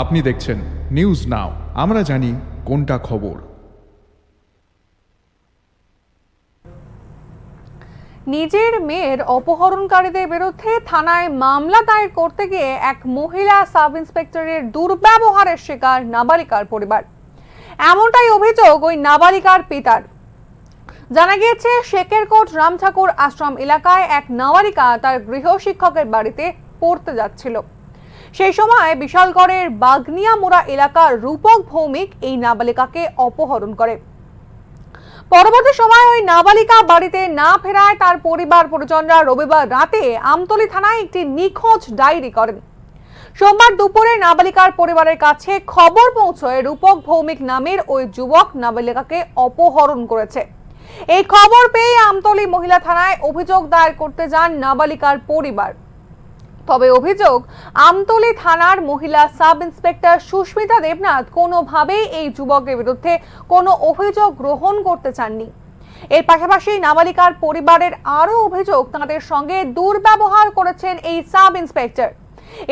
আপনি দেখছেন news now, আমরা জানি কোনটা খবর। নিজের মেয়ের অপহরণকারীদের বিরুদ্ধে থানায় মামলা দায়ের করতে গিয়ে এক মহিলা সাব ইন্সপেক্টরের দুর্ব্যবহারের শিকার নাবালিকার পরিবার। এমনটাই অভিযোগ ওই নাবালিকার পিতার। জানা গিয়েছে, শেখেরকোট রামঠাকুর আশ্রম এলাকায় এক নাবালিকা তার গৃহ শিক্ষকের বাড়িতে পড়তে যাচ্ছিল। সেই সময় বিশালগড়ের বাগনিয়ামুড়া এলাকার রূপক ভৌমিক এই নাবালিকাকে অপহরণ করে। পরবর্তী সময় ওই নাবালিকা বাড়িতে না ফেরায় তার পরিবার পরিজনরা রবিবার রাতে আমতলী থানায় একটি নিখোঁজ ডায়েরি করেন। সোমবার দুপুরে নাবালিকার পরিবারের কাছে খবর পৌঁছয় রূপক ভৌমিক নামের ওই যুবক নাবালিকাকে অপহরণ করেছে। এই খবর পেয়ে আমতলী মহিলা থানায় অভিযোগ দায়ের করতে যান নাবালিকার পরিবার। তবে অভিযোগ, আমতলী থানার মহিলা সাব ইন্সপেক্টর সুস্মিতা দেবনাথ কোনোভাবেই এই যুবকের বিরুদ্ধে কোনো অভিযোগ গ্রহণ করতে চাননি। এর পাশাপাশি নাবালিকার পরিবারের আরও অভিযোগ, তাদের সঙ্গে দুর্ব্যবহার করেছেন এই সাব ইন্সপেক্টর।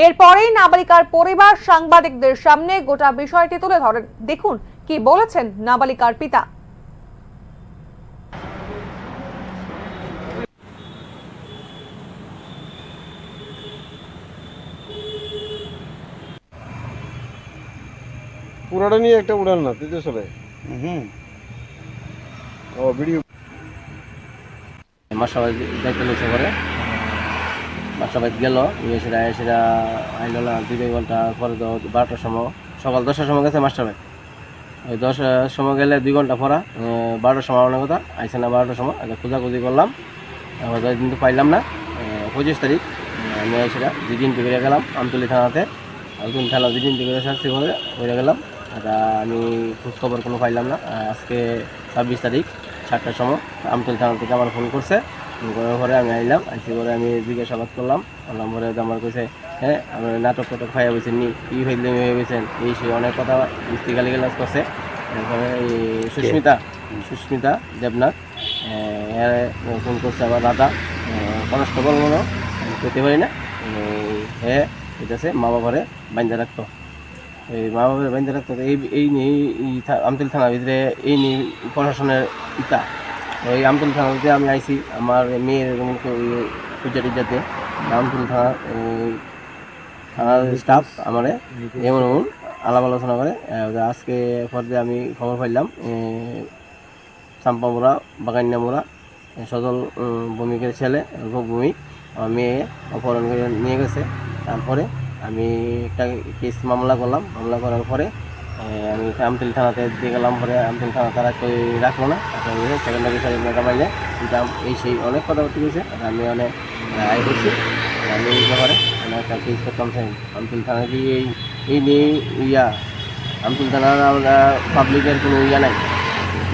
এরপরেই নাবালিকার পরিবার সাংবাদিকদের সামনে গোটা বিষয়টি তুলে ধরেন। দেখুন কি বলেছেন নাবালিকার পিতা। পুরাটা নিয়ে একটা উড়াল না তুই তো চলে ও ভিডিও আমার সবাই যাইতে লেছে পরে সবাই গেল সেটা সেটা আইল না 2 ঘন্টা পরে তো 12টার সময় সকাল 10টার সময় গেছে মাস্টার ভাই। ওই 10টার সময় গেলে 2 ঘন্টা পরা 12টার সময় অনেক কথা আইসে না। 12টার সময় আগে খোঁজাখুঁজি করলাম, কিন্তু পাইলাম না। 25 তারিখ আমি সেটা দিদিন টিকে গেলাম আমতলী থানাতে। আমতলী থানা দিদিন টিকে শাস্তি করে গেলাম। আমি খোঁজখবর কোনো পাইলাম না। আজকে 26 তারিখ 7টার সময় আমতলী থানা থেকে আমার ফোন করছে। ফোন করার পরে আমি আইলাম, আইসি পরে আমি জিজ্ঞাসাবাদ করলাম পরে আমার কাছে হ্যাঁ আমার নাটক টাটক খাইয়া বলছেন নি ই হইলে হয়ে গেছেন এই সে অনেক কথা মিস্ত্রি গালিগালাজ করছে। তারপরে এই সুস্মিতা দেবনাথ ফোন করছে আমার দাদা কনস্টেবল মনে পেতে পারি না। হ্যাঁ এটা আছে মা বাবারে বান্ধা রাখতো, এই মা বাবার বান্ধা রাখতো। এই নিয়ে আমতলী থানার ভিতরে এই নিয়ে প্রশাসনের ইতা ওই আমতলী থানাতে আমি আইছি আমার মেয়ের পূজা টুজাতে। আমতলী থানার স্টাফ আমার এমন আলাপ আলোচনা করে। আজকে পর্যায়ে আমি খবর পাইলাম চাম্পামোড়া বাগানিয়ামোড়া সজল ভূমিকের ছেলে ভূমিক আমার মেয়ে অপহরণ করে নিয়ে গেছে। তারপরে আমি একটা কেস মামলা করলাম। মামলা করার পরে আমি আমতলী থানাতে দিয়ে গেলাম। পরে আমতলী থানা তারা কেউ রাখলো না, সেকেন্ডারি সাহেব মেঘামাইলে কিন্তু এই সেই অনেক কথাবার্তা হয়েছে। আমি অনেক আয় করছি। আমি এই ব্যাপারে একটা কেস করতাম আমতলী থানায় দিয়ে এই নিয়ে আমতলী থানার আমরা পাবলিকের কোনো নাই,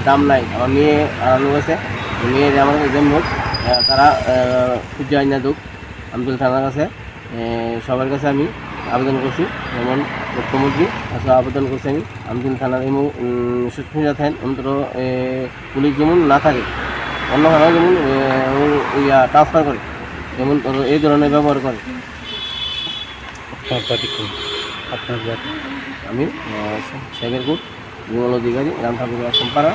দাম নাই। আমার মেয়ে আনানো গেছে, মেয়ের আমার জন্য তারা পূজা আইনা দুঃখ আমতলী থানার কাছে সবার কাছে আমি আবেদন করছি। যেমন মুখ্যমন্ত্রী কাছে আবেদন করছি আমি আমতলী থানার এবং সুস্মিতা থাকেন অন্তত পুলিশ যেমন না থাকে, অন্য থানায় যেমন ট্রান্সফার করে, যেমন এই ধরনের ব্যবহার করে। আমি শেখেরকোট বিমল অধিকারী রামঠাকুর আশ্রম পাড়া।